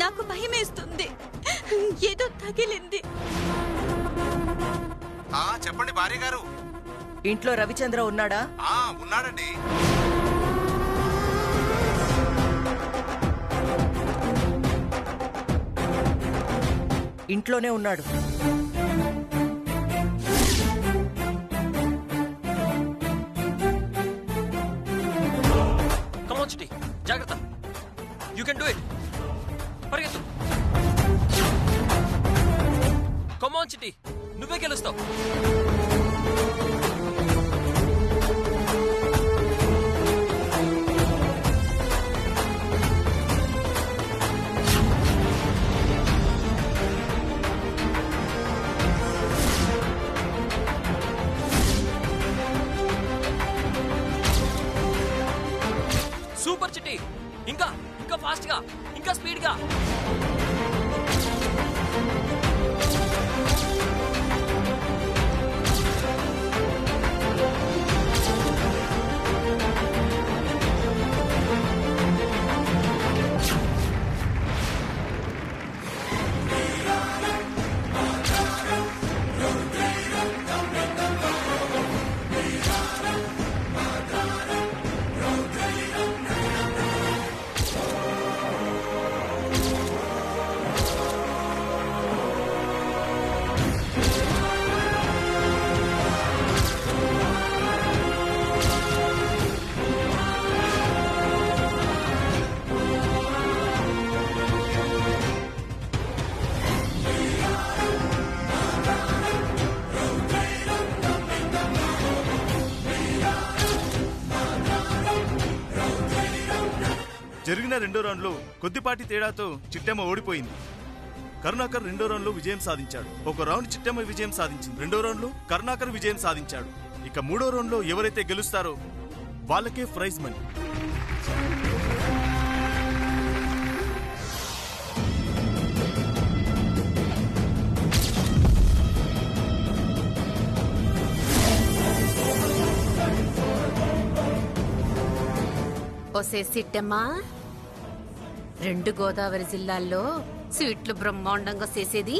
నాకు భయమేస్తుంది. ఏదో తగిలింది. చెప్పండి భార్య గారు. ఇంట్లో రవిచంద్ర ఉన్నాడా? ఉన్నాడండి. ఇంట్లోనే ఉన్నాడు. కమాన్ చిట్టి, జాగ్రత్త. You can do it. పరిగెత్తు. కమాన్ చిట్టి, నువ్వే గెలుస్తావు. సూపర్ చిట్టి. ఇంకా ఇంకా ఫాస్ట్ గా, ఇంకా స్పీడ్ గా. జరిగిన రెండో రౌండ్లో కొద్దిపాటి తేడాతో చిట్టెమ్మ ఓడిపోయింది. కరుణాకర్ రెండో రౌండ్లో విజయం సాధించాడు. ఒక రౌండ్ చిట్టెమ్మ విజయం సాధించింది. రెండో రౌండ్లో కరుణాకర్ విజయం సాధించాడు. ఇక మూడో రౌండ్లో ఎవరైతే గెలుస్తారో వాళ్ళకే ప్రైజ్ మనీ. ఒసే సిట్టమ్మా, 2 గోదావరి జిల్లాల్లో స్వీట్లు బ్రహ్మాండంగా చేసేది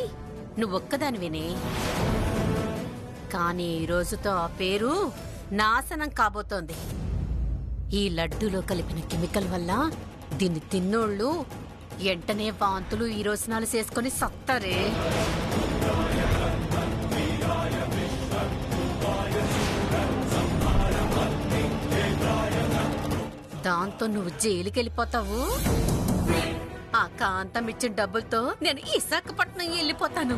నువ్వొక్కదానివేనే. కానీ ఈ రోజుతో ఆ పేరు నాశనం కాబోతోంది. ఈ లడ్డూలో కలిపిన కెమికల్ వల్ల దీన్ని తిన్నోళ్ళు ఎంటనే వాంతులు ఈ రోజునాలు చేసుకుని సత్తారే. దాంతో నువ్వు జైలుకి వెళ్ళిపోతావు. ఆ కాంతం ఇచ్చిన డబ్బులతో నేను విశాఖపట్నం వెళ్ళిపోతాను.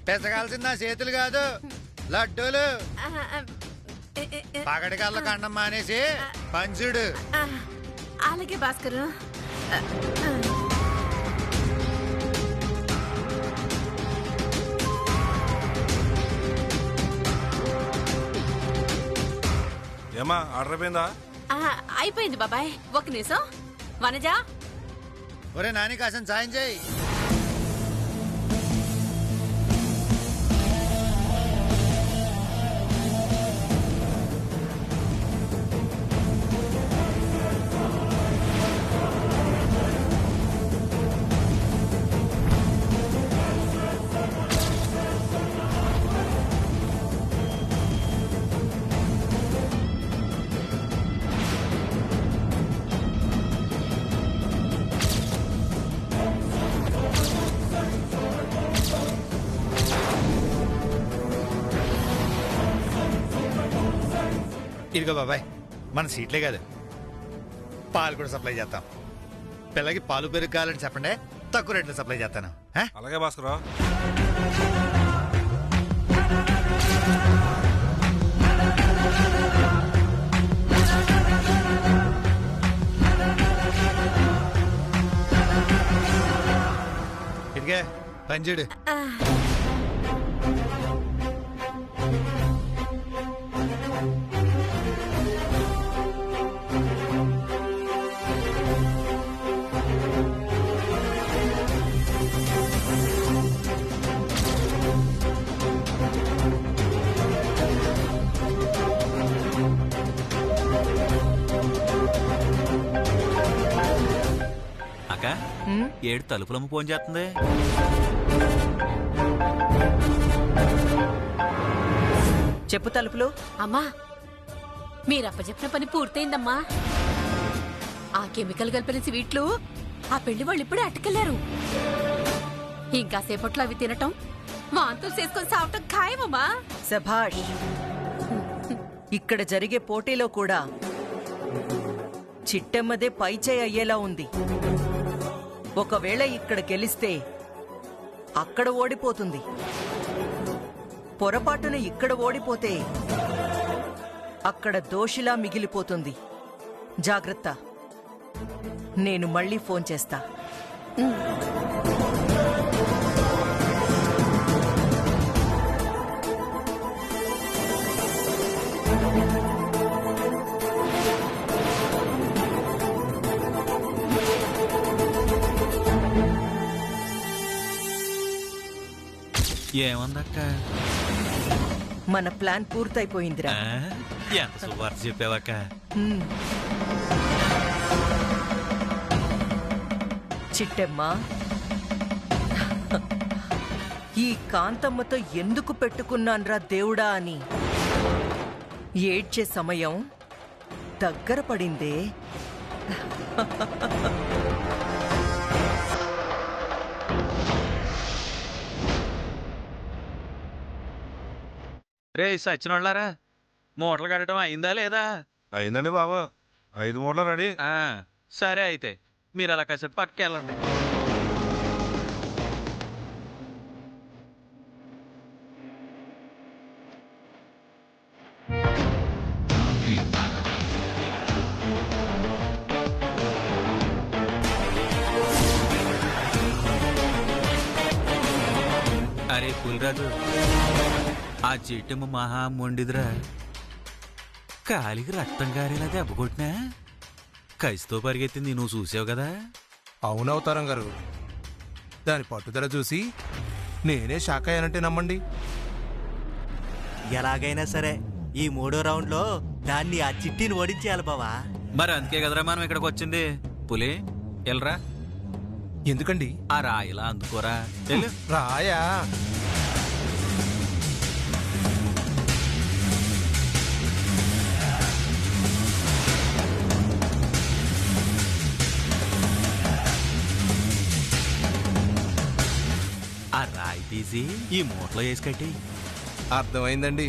పెసగాల్సిన నా చేతులు కాదు, లడ్డూలు. పగడి కళ్ళ కండం మానేసి పంచుడు. అలాగే భాస్కరు. ఏమా ఆర్డర్ అయిపోయిందా? అయిపోయింది బాబాయ్. ఒక నిమిషం. వనజా, ఒరే నాని కాసం సాయం చేయి. ఇదిగో బాబాయ్, మన సీట్లే కాదు, పాలు కూడా సప్లై చేస్తాం. పిల్లకి పాలు పెరుగు కావాలని చెప్పండి, తక్కువ రేట్లో సప్లై చేస్తాను. అలాగే భాస్కర్. ఇదిగే పంచుడు. ఏడు తలుపులమ్మ ఫోన్ చేస్తుంది. చెప్పు తలుపులు. అమ్మా మీరప్పచెప్పిన పని పూర్తయిందమ్మా. ఆ కెమికల్ కలిపిన స్వీట్లు ఆ పెళ్లి వాళ్ళు ఇప్పుడే అట్టుకెళ్లారు. ఇంకాసేపట్లో అవి తినటం, వాంతులు చేసుకొని సావటం ఖాయమమ్మా. శభాష్. ఇక్కడ జరిగే పోటీలో కూడా చిట్టెమ్మదే పైచేయి అయ్యేలా ఉంది. ఒకవేళ ఇక్కడ గెలిస్తే అక్కడ ఓడిపోతుంది. పొరపాటున ఇక్కడ ఓడిపోతే అక్కడ దోషిలా మిగిలిపోతుంది. జాగ్రత్త. నేను మళ్ళీ ఫోన్ చేస్తా. ఏమందక్క? మన ప్లాన్ పూర్తయిపోయిందిరా. ఎంత శుభార్త చెప్పావక్క. చిట్టెమ్మా, ఈ కాంతమ్మతో ఎందుకు పెట్టుకున్నాన్రా దేవుడా అని ఏడ్చే సమయం దగ్గర పడిందే. రే సచ్చినోళ్ళారా, మూటలు కట్టడం అయిందా లేదా? అయిందండి బాబు, 5 మూటలు రెడీ. సరే అయితే మీరు అలా కాసేపు పక్కకి వెళ్ళండి. అరే పులిరాజు, ఆ చెట్టమ్మ మహా మొండిదిరా. కాలికి రక్తం గారేలా దెబ్బ కొట్టినా కసితో పరిగెత్తింది, నువ్వు చూసావు కదా. అవునవుతారం గారు, దాని పట్టుదల చూసి నేనే షాక్ అయ్యానంటే నమ్మండి. ఎలాగైనా సరే ఈ 3వ రౌండ్లో దాన్ని ఆ చిట్టిని ఓడించేయాలి బావా. మరి అందుకే కదరా మనం ఇక్కడికి వచ్చింది. పులి ఎల్రా. ఎందుకండి? ఆ రాయిలా అందుకోరా. రాయా? ఆ రాయి తీసి ఈ మూటలో వేసి కట్టి. అర్థమైందండి.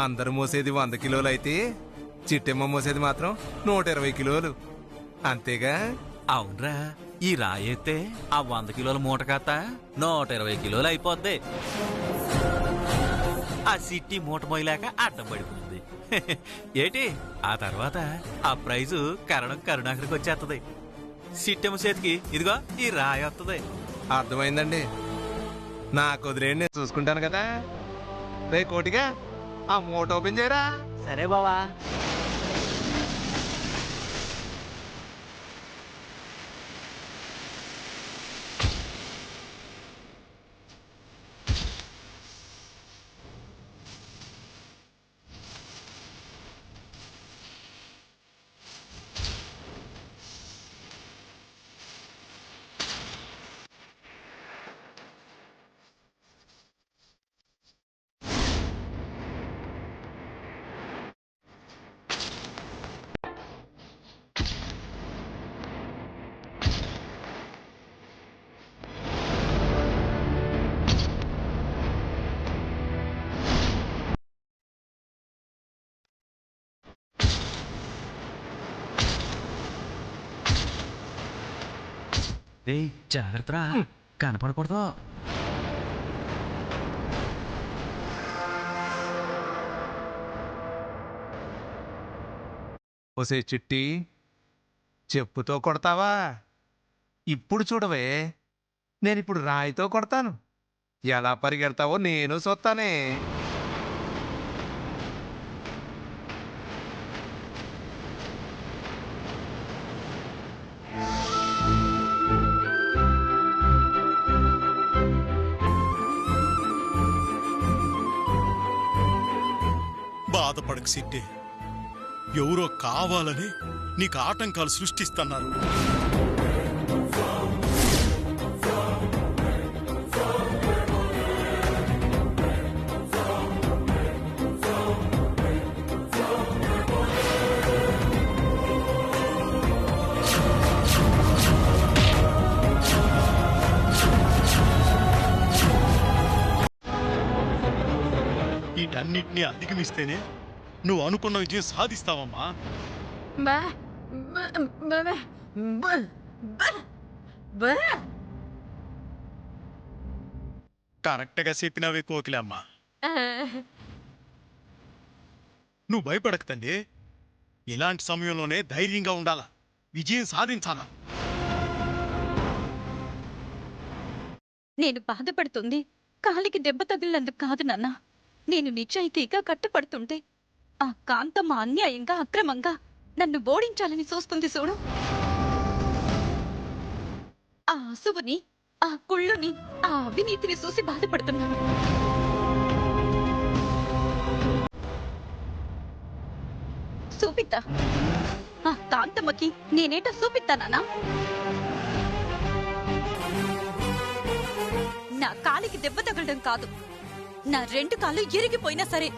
అందరు మోసేది 100 కిలోలు అయితే చిట్టెమ్మ మోసేది మాత్రం 120 కిలోలు. అంతేగా? అవునరా, ఈ రాయి ఎత్తే ఆ 100 కిలోల మూట కాస్త 120 కిలోలు అయిపోద్ది. ఆ సిట్టి మూట మోయలేక అడ్డం పడిపోతుంది. ఏటి ఆ తర్వాత ఆ ప్రైజు కరుణాకరికి వచ్చేస్తుంది. సిట్టెమ్మ చేతికి ఇదిగో ఈ రాయి వస్తుంది. అర్థమైందండి. నాకు వదిలేండి, నేను చూసుకుంటాను కదా. రే కోటిగా, ఆ మూట ఓపెన్ చేయరా. సరే బావా. జాగ్రత్త, కనపడకూడదు. ఒసే చిట్టి, చెప్పుతో కొడతావా? ఇప్పుడు చూడవే, నేనిప్పుడు రాయితో కొడతాను. ఎలా పరిగెడతావో నేను చూస్తానే. బాధపడకు సిట్టి, ఎవరో కావాలని నీకు ఆటంకాలు సృష్టిస్తున్నారు. వీటన్నిటిని అధిగమిస్తేనే నువ్వు అనుకున్న విజయం సాధిస్తావమ్మా. కరెక్ట్గా చెప్పినవే కోకిలమ్మ. నువ్వు భయపడక తండ్రి. ఇలాంటి సమయంలోనే ధైర్యంగా ఉండాలా, విజయం సాధించాలా. నేను బాధపడుతుంది కాలికి దెబ్బ తగిలినందుకు కాదు నాన్న. నేను నిజాయితీగా కట్టపడుతుంటే ఆ కాంతమ్మ అన్యాయంగా అక్రమంగా నన్ను ఓడించాలని చూస్తుంది చూడు. ఆ అసువుని, ఆ కుళ్ళుని, ఆ అవినీతిని చూసి బాధపడుతున్నాను. చూపిత్తా ఆ కాంతమ్మకి నేనేటో చూపిస్తానా? నా కాలికి దెబ్బ తగలడం కాదు, నా 2 కాళ్ళు ఇరిగిపోయినా సరే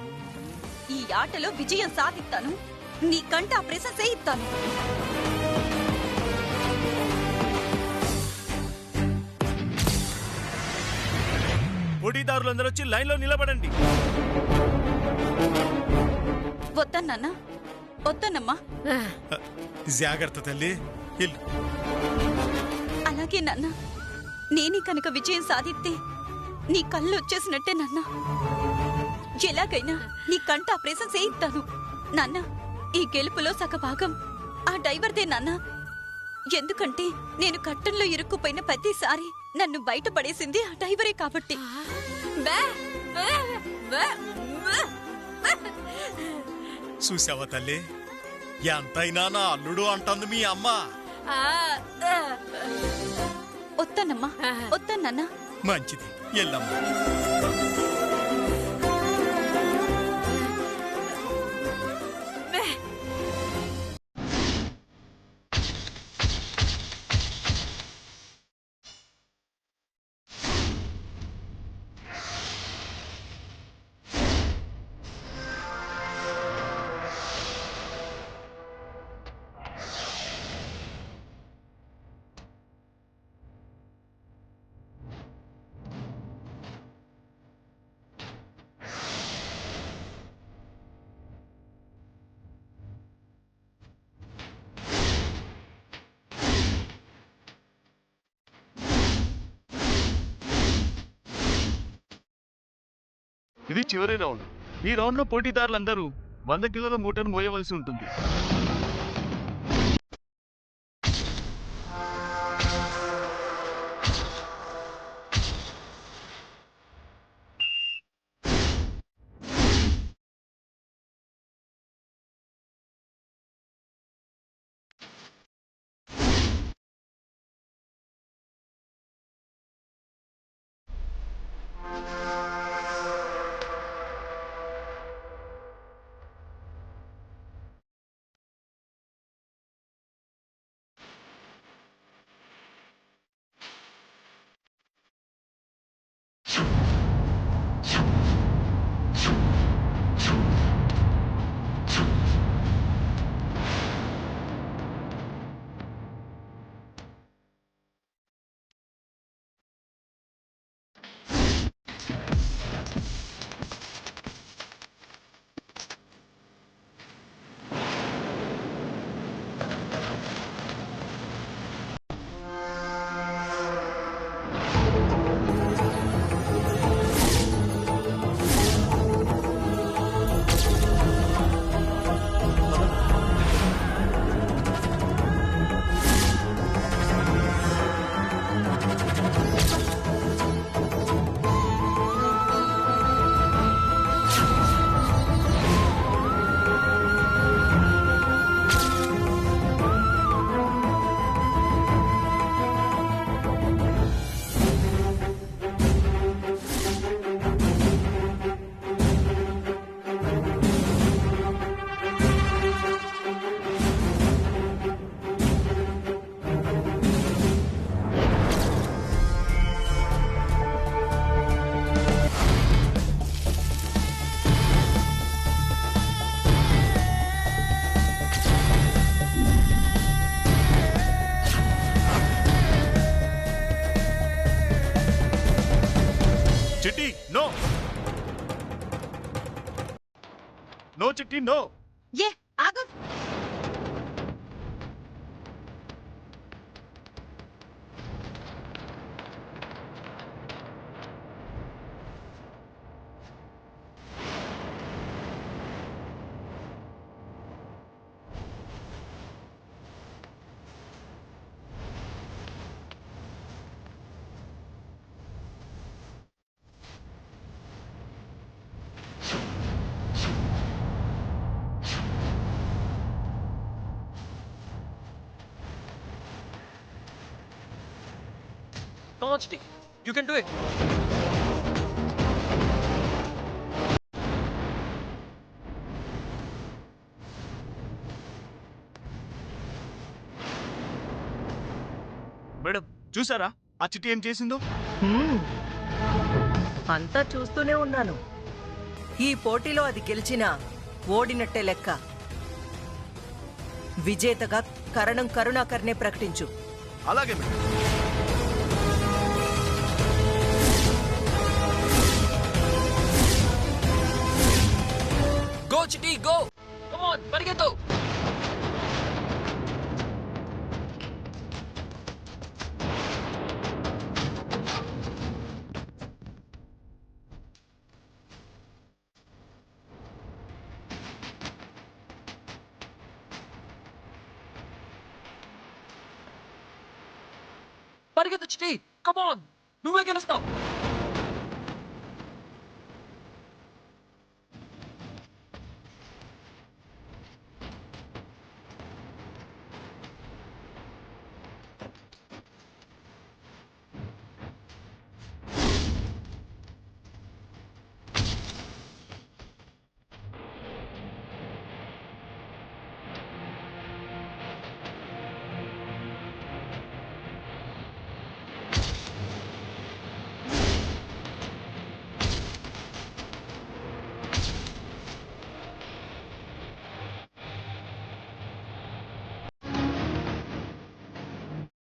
ఈ ఆటలో విజయం సాధిస్తాను. నీ కంట ఆ ప్రెస చేయిస్తాను. పోటీదారులందరూ వచ్చి లైన్లో నిలబడండి. వద్దన్నా, వద్దన్నమ్మా. జాగ్రత్త తల్లి. అలాగే నాన్న. నేనే కనుక విజయం సాధిస్తే నీ కళ్ళు వచ్చేసినట్టే నాన్న. ఎలాగైనా నీ కంట ఆపరేషన్ చేయిస్తాను నాన్న. ఈ గెలుపులో సగభాగం ఆ డ్రైవర్దే నాన్న. ఎందుకంటే నేను కట్టంలో ఇరుక్కుపోయిన ప్రతిసారి నన్ను బయటపడేసింది ఆ డ్రైవరే కాబట్టి. చూసావా తల్లి, ఎంతైనా నా అల్లుడు అంటుంది మీ అమ్మ. వద్దన్నమ్మా, వద్దన్నా. మంచిది, ఎల్లమ్మా. ఇది చివరి రౌండ్. ఈ రౌండ్ లో పోటీదారులందరూ 100 కిలోల మూటను మోయవలసి ఉంటుంది. నో చిట్టి నో. ఏ ఆగు. Come on, Chitty. You can do it. Madam చూసారా ఆ చిట్టి ఏం చేసిందో? అంతా చూస్తూనే ఉన్నాను. ఈ పోటీలో అది గెలిచినా ఓడినట్టే లెక్క. విజేతగా కరణం కరుణాకర్నే ప్రకటించు. అలాగే madam. Go, Chitty, go. Come on, పరిగెత్తు. పరిగెత్తు చిట్టి. Come on. నువ్వే గెలుస్తావు.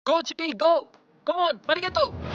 Go, Chitty, go. Come on, పరిగెత్తు.